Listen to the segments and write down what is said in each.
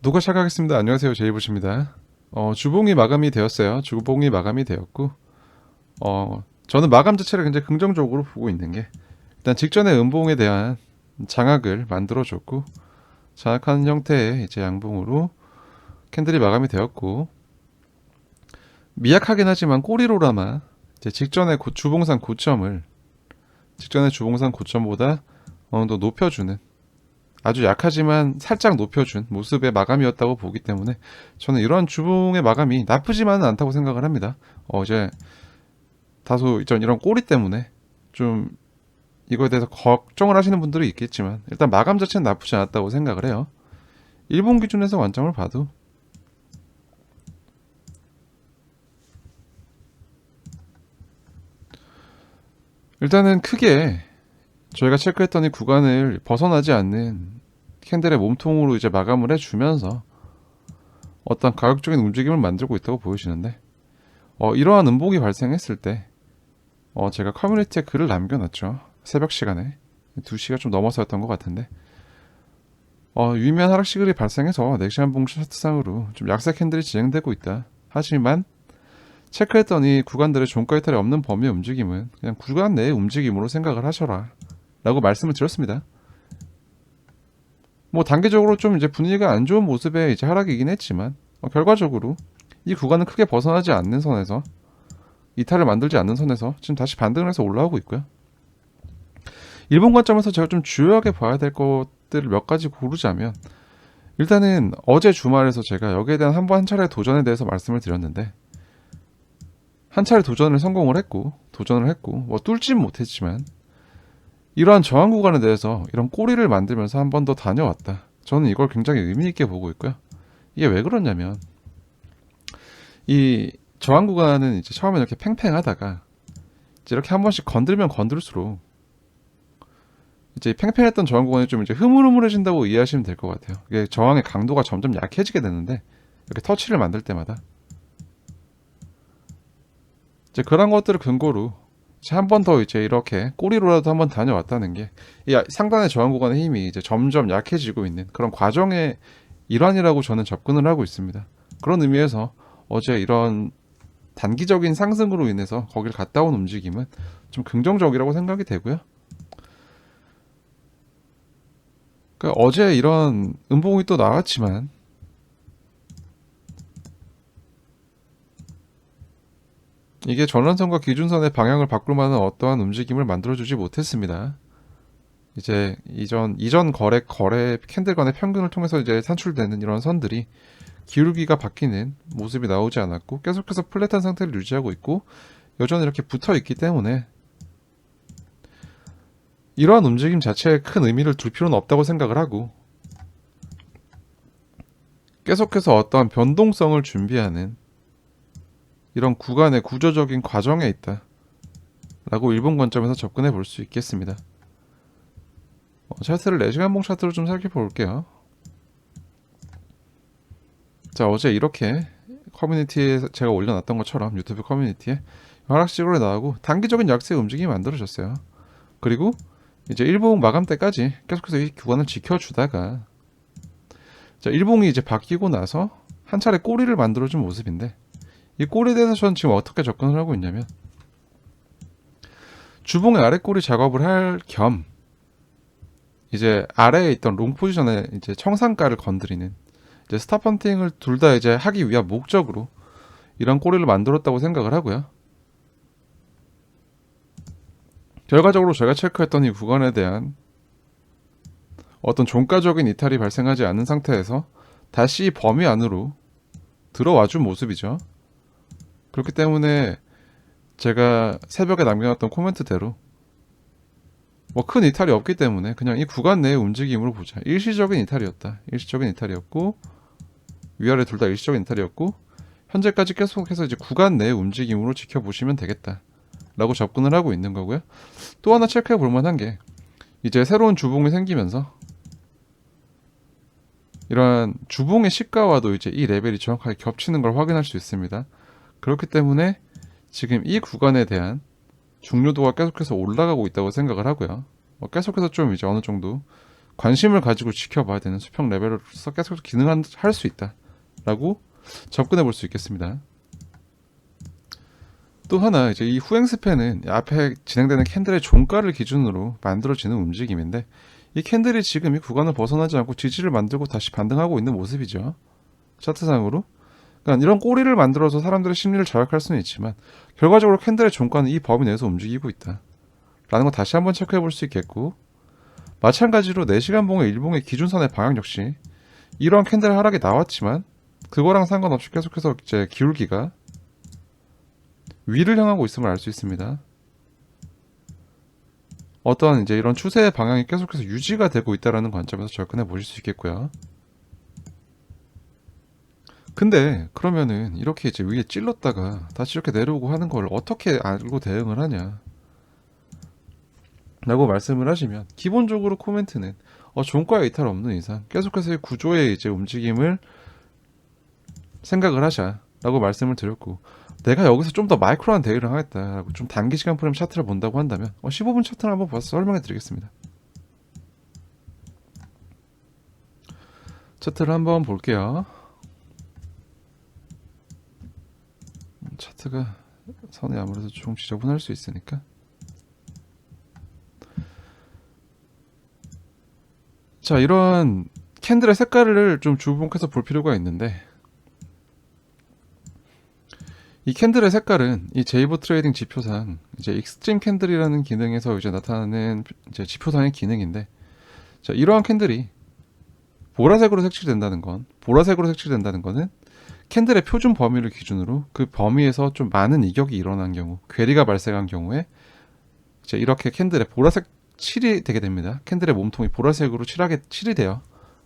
녹화 시작하겠습니다. 안녕하세요. 제이부시입니다. 주봉이 마감이 되었어요. 주봉이 마감이 되었고, 저는 마감 자체를 굉장히 긍정적으로 보고 있는 게, 일단 직전에 음봉에 대한 장악을 만들어줬고, 장악하는 형태의 이제 양봉으로 캔들이 마감이 되었고, 미약하긴 하지만 꼬리로라마 이제 직전의 주봉상 고점보다 어느 정도 높여주는, 아주 약하지만 살짝 높여준 모습의 마감이었다고 보기 때문에 저는 이런 주봉의 마감이 나쁘지만은 않다고 생각을 합니다. 이제 다소 이런 꼬리 때문에 좀 이거에 대해서 걱정을 하시는 분들이 있겠지만 일단 마감 자체는 나쁘지 않았다고 생각을 해요. 일본 기준에서 완점을 봐도 일단은 크게 저희가 체크했던 이 구간을 벗어나지 않는 캔들의 몸통으로 이제 마감을 해주면서 어떤 가격적인 움직임을 만들고 있다고 보여지는데 이러한 음봉이 발생했을 때 제가 커뮤니티에 글을 남겨놨죠. 새벽 시간에 2시가 좀 넘어서였던 것 같은데 유의미한 하락 시그널이 발생해서 넥시안 봉 차트상으로 좀 약세 캔들이 진행되고 있다. 하지만 체크했던 이 구간들의 종가 이탈이 없는 범위의 움직임은 그냥 구간 내의 움직임으로 생각을 하셔라 라고 말씀을 드렸습니다. 뭐 단기적으로 좀 이제 분위기가 안 좋은 모습의 이제 하락이긴 했지만 결과적으로 이 구간은 크게 벗어나지 않는 선에서 이탈을 만들지 않는 선에서 지금 다시 반등을 해서 올라오고 있고요. 일본 관점에서 제가 좀 주요하게 봐야 될 것들을 몇 가지 고르자면 일단은 어제 주말에서 제가 여기에 대한 한 차례 도전에 대해서 말씀을 드렸는데 한 차례 도전을 했고 뭐 뚫진 못했지만 이러한 저항 구간에 대해서 이런 꼬리를 만들면서 한 번 더 다녀왔다. 저는 이걸 굉장히 의미 있게 보고 있고요. 이게 왜 그러냐면 이 저항 구간은 이제 처음에 이렇게 팽팽하다가 이제 이렇게 한 번씩 건들면 건들수록 이제 팽팽했던 저항 구간이 좀 이제 흐물흐물해진다고 이해하시면 될 것 같아요. 이게 저항의 강도가 점점 약해지게 되는데 이렇게 터치를 만들 때마다 이제 그런 것들을 근거로 한 번 더 이제 이렇게 꼬리로라도 한번 다녀왔다는 게 이 상단의 저항 구간의 힘이 이제 점점 약해지고 있는 그런 과정의 일환이라고 저는 접근을 하고 있습니다. 그런 의미에서 어제 이런 단기적인 상승으로 인해서 거길 갔다 온 움직임은 좀 긍정적이라고 생각이 되고요. 그러니까 어제 이런 음봉이 또 나왔지만 이게 전환선과 기준선의 방향을 바꿀 만한 어떠한 움직임을 만들어주지 못했습니다. 이제 이전 거래 캔들 간의 평균을 통해서 이제 산출되는 이런 선들이 기울기가 바뀌는 모습이 나오지 않았고 계속해서 플랫한 상태를 유지하고 있고 여전히 이렇게 붙어 있기 때문에 이러한 움직임 자체에 큰 의미를 둘 필요는 없다고 생각을 하고 계속해서 어떠한 변동성을 준비하는 이런 구간의 구조적인 과정에 있다 라고 일본 관점에서 접근해 볼 수 있겠습니다. 차트를 4시간 봉 차트로 좀 살펴볼게요. 자, 어제 이렇게 커뮤니티에 제가 올려놨던 것처럼 유튜브 커뮤니티에 하락식으로 나오고 단기적인 약세 움직임이 만들어졌어요. 그리고 이제 일봉 마감 때까지 계속해서 이 구간을 지켜주다가 자, 일봉이 이제 바뀌고 나서 한 차례 꼬리를 만들어준 모습인데 이 꼬리에 대해서 저는 지금 어떻게 접근을 하고 있냐면 주봉의 아래 꼬리 작업을 할 겸 이제 아래에 있던 롱 포지션에 이제 청산가를 건드리는 이제 스탑 헌팅을 둘 다 이제 하기 위한 목적으로 이런 꼬리를 만들었다고 생각을 하고요. 결과적으로 제가 체크했던 이 구간에 대한 어떤 종가적인 이탈이 발생하지 않은 상태에서 다시 범위 안으로 들어와준 모습이죠. 그렇기 때문에 제가 새벽에 남겨놨던 코멘트대로 뭐 큰 이탈이 없기 때문에 그냥 이 구간 내의 움직임으로 보자. 일시적인 이탈이었고 위아래 둘 다 일시적인 이탈이었고 현재까지 계속해서 이제 구간 내의 움직임으로 지켜보시면 되겠다 라고 접근을 하고 있는 거고요. 또 하나 체크해 볼 만한 게 이제 새로운 주봉이 생기면서 이러한 주봉의 시가와도 이제 이 레벨이 정확하게 겹치는 걸 확인할 수 있습니다. 그렇기 때문에 지금 이 구간에 대한 중요도가 계속해서 올라가고 있다고 생각을 하고요. 계속해서 좀 이제 어느 정도 관심을 가지고 지켜봐야 되는 수평 레벨로서 계속 기능할 수 있다라고 접근해 볼 수 있겠습니다. 또 하나 이제 이 후행 스팬은 앞에 진행되는 캔들의 종가를 기준으로 만들어지는 움직임인데 이 캔들이 지금 이 구간을 벗어나지 않고 지지를 만들고 다시 반등하고 있는 모습이죠. 차트상으로. 그러니까 이런 꼬리를 만들어서 사람들의 심리를 자극할 수는 있지만 결과적으로 캔들의 종가는 이 범위 내에서 움직이고 있다 라는 거 다시 한번 체크해 볼 수 있겠고, 마찬가지로 4시간 봉의 일봉의 기준선의 방향 역시 이러한 캔들 하락이 나왔지만 그거랑 상관없이 계속해서 이제 기울기가 위를 향하고 있음을 알 수 있습니다. 어떠한 이제 이런 추세의 방향이 계속해서 유지가 되고 있다는 관점에서 접근해 보실 수 있겠고요. 근데 그러면은 이렇게 이제 위에 찔렀다가 다시 이렇게 내려오고 하는 걸 어떻게 알고 대응을 하냐 라고 말씀을 하시면, 기본적으로 코멘트는 종가에 이탈 없는 이상 계속해서 구조의 이제 움직임을 생각을 하자 라고 말씀을 드렸고, 내가 여기서 좀 더 마이크로한 대응을 하겠다라고 좀 단기 시간 프레임 차트를 본다고 한다면 15분 차트를 한번 봐서 설명해 드리겠습니다. 차트를 한번 볼게요. 차트가 선이 아무래도 좀 지저분할 수 있으니까. 자, 이런 캔들의 색깔을 좀 주목해서 볼 필요가 있는데, 이 캔들의 색깔은 이 제이버 트레이딩 지표상 이제 익스트림 캔들이라는 기능에서 이제 나타나는 이제 지표상의 기능인데, 자, 이러한 캔들이 보라색으로 색칠된다는 거는 캔들의 표준 범위를 기준으로 그 범위에서 좀 많은 이격이 일어난 경우, 괴리가 발생한 경우에 이제 이렇게 캔들의 보라색 칠이 되게 됩니다. 캔들의 몸통이 보라색으로 칠이 돼요.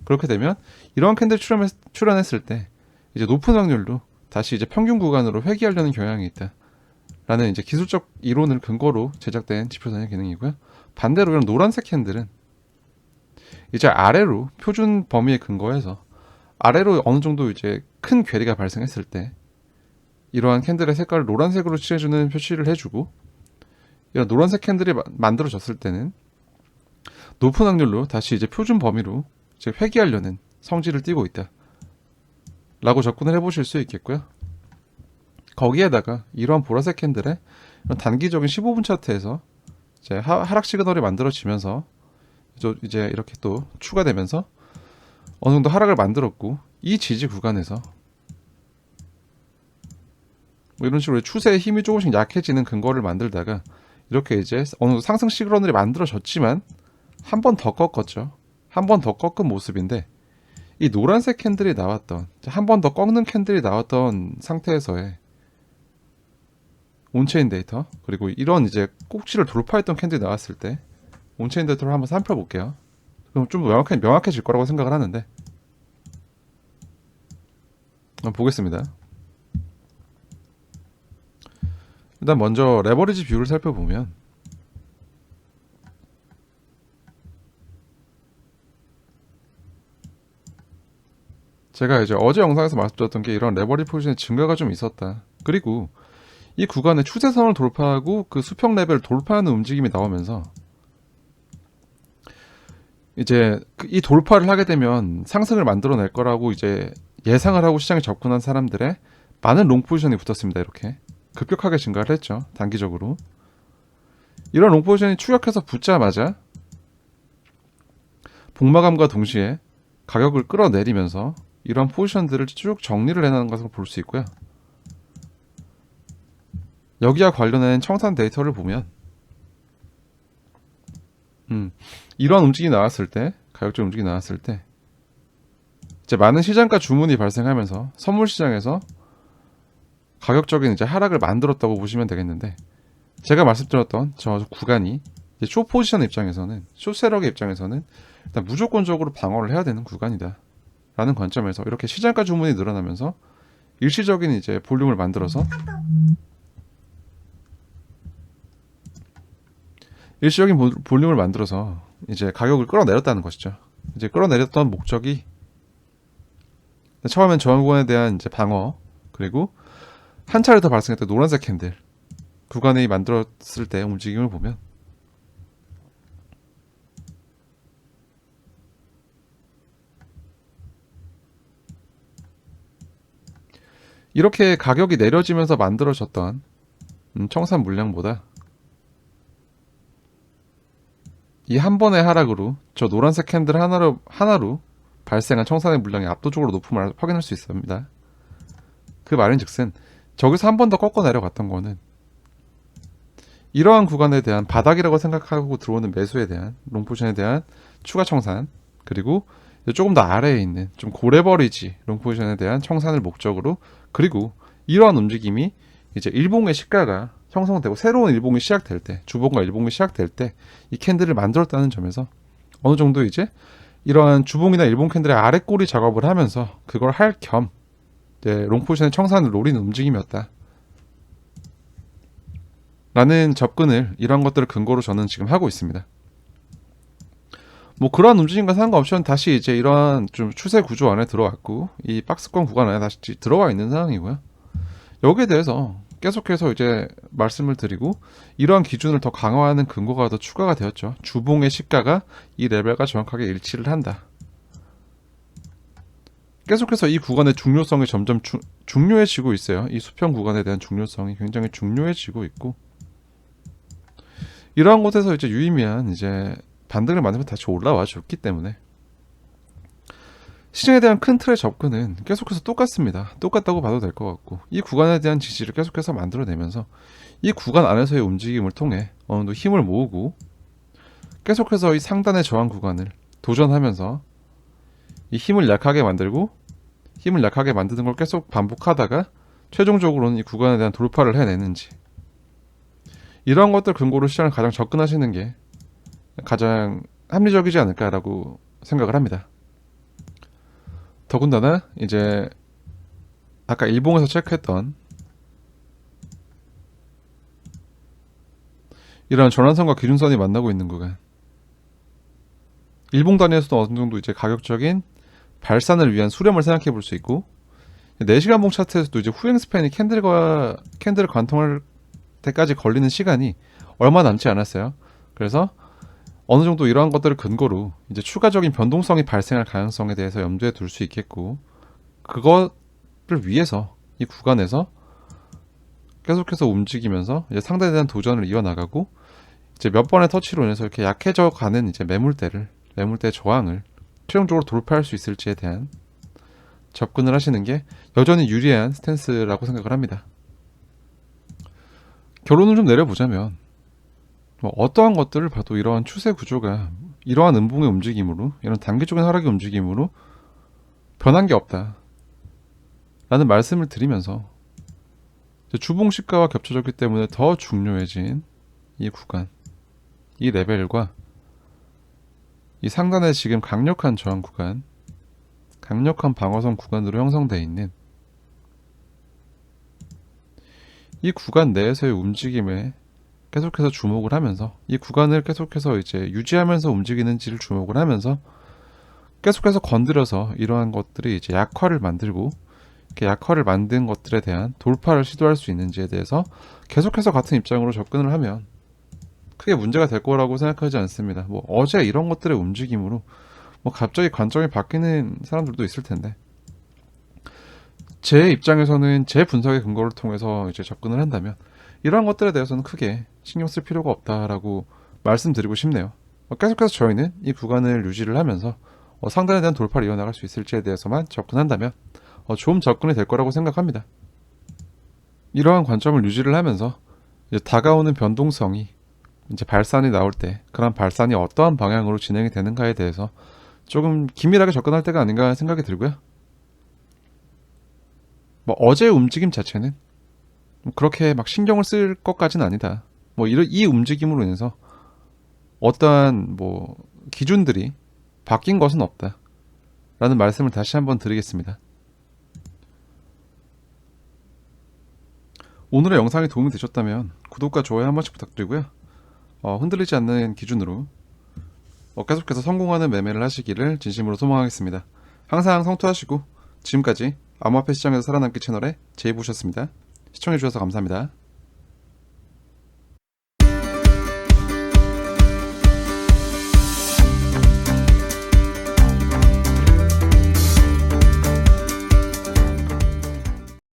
그렇게 되면 이러한 캔들 출현했을 때 이제 높은 확률로 다시 이제 평균 구간으로 회귀하려는 경향이 있다 라는 이제 기술적 이론을 근거로 제작된 지표상의 기능이고요. 반대로 이런 노란색 캔들은 이제 아래로 표준 범위에 근거해서 아래로 어느 정도 이제 큰 괴리가 발생했을 때 이러한 캔들의 색깔을 노란색으로 칠해주는 표시를 해주고, 이런 노란색 캔들이 만들어졌을 때는 높은 확률로 다시 이제 표준 범위로 이제 회귀하려는 성질을 띠고 있다 라고 접근을 해보실 수 있겠고요. 거기에다가 이러한 보라색 캔들의 이런 단기적인 15분 차트에서 이제 하락 시그널이 만들어지면서 이제 이렇게 또 추가되면서 어느 정도 하락을 만들었고, 이 지지 구간에서 뭐 이런 식으로 추세의 힘이 조금씩 약해지는 근거를 만들다가 이렇게 이제 어느 정도 상승 시그널이 만들어졌지만 한 번 더 꺾었죠. 한 번 더 꺾은 모습인데, 이 노란색 캔들이 나왔던, 한 번 더 꺾는 캔들이 나왔던 상태에서의 온체인 데이터, 그리고 이런 이제 꼭지를 돌파했던 캔들이 나왔을 때 온체인 데이터를 한번 살펴볼게요. 그럼 좀 명확해질 거라고 생각을 하는데, 한번 보겠습니다. 일단 먼저 레버리지 뷰를 살펴보면, 제가 이제 어제 영상에서 말씀드렸던 게 이런 레버리지 포지션의 증가가 좀 있었다. 그리고 이 구간의 추세선을 돌파하고 그 수평 레벨을 돌파하는 움직임이 나오면서 이제 이 돌파를 하게 되면 상승을 만들어낼 거라고 이제 예상을 하고 시장에 접근한 사람들의 많은 롱 포지션이 붙었습니다. 이렇게 급격하게 증가를 했죠. 단기적으로. 이런 롱 포지션이 추격해서 붙자마자 복마감과 동시에 가격을 끌어내리면서 이런 포지션들을 쭉 정리를 해나가는 것을 볼 수 있고요. 여기와 관련된 청산 데이터를 보면 이런 움직임이 나왔을 때, 가격적 움직임이 나왔을 때 이제 많은 시장가 주문이 발생하면서 선물 시장에서 가격적인 이제 하락을 만들었다고 보시면 되겠는데, 제가 말씀드렸던 저 구간이 이제 쇼 포지션 입장에서는, 쇼 세력의 입장에서는 일단 무조건적으로 방어를 해야 되는 구간이다 라는 관점에서 이렇게 시장가 주문이 늘어나면서 일시적인 이제 볼륨을 만들어서 이제 가격을 끌어내렸다는 것이죠. 이제 끌어내렸던 목적이 처음엔 저항구간에 대한 이제 방어, 그리고 한 차례 더 발생했던 노란색 캔들 구간이 만들었을 때 움직임을 보면 이렇게 가격이 내려지면서 만들어졌던 청산 물량보다 이 한 번의 하락으로 저 노란색 캔들 하나로 발생한 청산의 물량이 압도적으로 높음을 확인할 수 있습니다. 그 말인즉슨 저기서 한 번 더 꺾어 내려갔던 거는 이러한 구간에 대한 바닥이라고 생각하고 들어오는 매수에 대한 롱포지션에 대한 추가 청산, 그리고 조금 더 아래에 있는 좀 고래버리지 롱포지션에 대한 청산을 목적으로, 그리고 이러한 움직임이 이제 일봉의 시가가 형성되고 새로운 일봉이 시작될 때, 주봉과 일봉이 시작될 때 이 캔들을 만들었다는 점에서 어느 정도 이제 이러한 주봉이나 일봉 캔들의 아래 꼬리 작업을 하면서 그걸 할 겸 롱포지션의 청산을 노리는 움직임이었다 라는 접근을, 이런 것들을 근거로 저는 지금 하고 있습니다. 뭐 그러한 움직임과 상관없이 다시 이제 이러한 좀 추세 구조 안에 들어왔고 이 박스권 구간 안에 다시 들어와 있는 상황이고요. 여기에 대해서 계속해서 이제 말씀을 드리고 이러한 기준을 더 강화하는 근거가 더 추가가 되었죠. 주봉의 시가가 이 레벨과 정확하게 일치를 한다. 계속해서 이 구간의 중요성이 점점 중요해지고 있어요. 이 수평 구간에 대한 중요성이 굉장히 중요해지고 있고, 이러한 곳에서 이제 유의미한 이제 반등을 만들면 다시 올라와 줬기 때문에 시장에 대한 큰 틀의 접근은 계속해서 똑같습니다. 똑같다고 봐도 될 것 같고, 이 구간에 대한 지지를 계속해서 만들어내면서 이 구간 안에서의 움직임을 통해 어느 정도 힘을 모으고 계속해서 이 상단의 저항 구간을 도전하면서 이 힘을 약하게 만들고 힘을 약하게 만드는 걸 계속 반복하다가 최종적으로는 이 구간에 대한 돌파를 해내는지, 이러한 것들 근거로 시장을 가장 접근하시는 게 가장 합리적이지 않을까라고 생각을 합니다. 더군다나 이제 아까 일봉에서 체크했던 이런 전환선과 기준선이 만나고 있는 구간, 일봉 단위에서도 어느 정도 이제 가격적인 발산을 위한 수렴을 생각해 볼 수 있고, 4시간봉 차트에서도 이제 후행 스팬이 캔들을 관통할 때까지 걸리는 시간이 얼마 남지 않았어요. 그래서 어느 정도 이러한 것들을 근거로 이제 추가적인 변동성이 발생할 가능성에 대해서 염두에 둘 수 있겠고, 그것을 위해서 이 구간에서 계속해서 움직이면서 이제 상단에 대한 도전을 이어나가고, 이제 몇 번의 터치로 인해서 이렇게 약해져 가는 이제 매물대 저항을 최종적으로 돌파할 수 있을지에 대한 접근을 하시는 게 여전히 유리한 스탠스라고 생각을 합니다. 결론을 좀 내려보자면 뭐 어떠한 것들을 봐도 이러한 추세 구조가 이러한 음봉의 움직임으로, 이런 단기적인 하락의 움직임으로 변한 게 없다 라는 말씀을 드리면서, 주봉 시가와 겹쳐졌기 때문에 더 중요해진 이 구간, 이 레벨과 이 상단에 지금 강력한 저항 구간, 강력한 방어선 구간으로 형성되어 있는 이 구간 내에서의 움직임에 계속해서 주목을 하면서, 이 구간을 계속해서 이제 유지하면서 움직이는지를 주목을 하면서 계속해서 건드려서 이러한 것들이 이제 약화를 만들고, 이렇게 약화를 만든 것들에 대한 돌파를 시도할 수 있는지에 대해서 계속해서 같은 입장으로 접근을 하면 크게 문제가 될 거라고 생각하지 않습니다. 뭐 어제 이런 것들의 움직임으로 뭐 갑자기 관점이 바뀌는 사람들도 있을 텐데, 제 입장에서는 제 분석의 근거를 통해서 이제 접근을 한다면 이러한 것들에 대해서는 크게 신경 쓸 필요가 없다라고 말씀드리고 싶네요. 계속해서 저희는 이 구간을 유지를 하면서 상단에 대한 돌파를 이어나갈 수 있을지에 대해서만 접근한다면 좋은 접근이 될 거라고 생각합니다. 이러한 관점을 유지를 하면서 이제 다가오는 변동성이 이제 발산이 나올 때 그런 발산이 어떠한 방향으로 진행이 되는가에 대해서 조금 긴밀하게 접근할 때가 아닌가 생각이 들고요. 뭐 어제의 움직임 자체는 그렇게 막 신경을 쓸 것까지는 아니다. 뭐 이 움직임으로 인해서 어떠한 뭐 기준들이 바뀐 것은 없다 라는 말씀을 다시 한번 드리겠습니다. 오늘의 영상이 도움이 되셨다면 구독과 좋아요 한 번씩 부탁드리고요. 흔들리지 않는 기준으로 계속해서 성공하는 매매를 하시기를 진심으로 소망하겠습니다. 항상 성투하시고, 지금까지 암호화폐 시장에서 살아남기 채널의 제이보셨습니다. 시청해주셔서 감사합니다.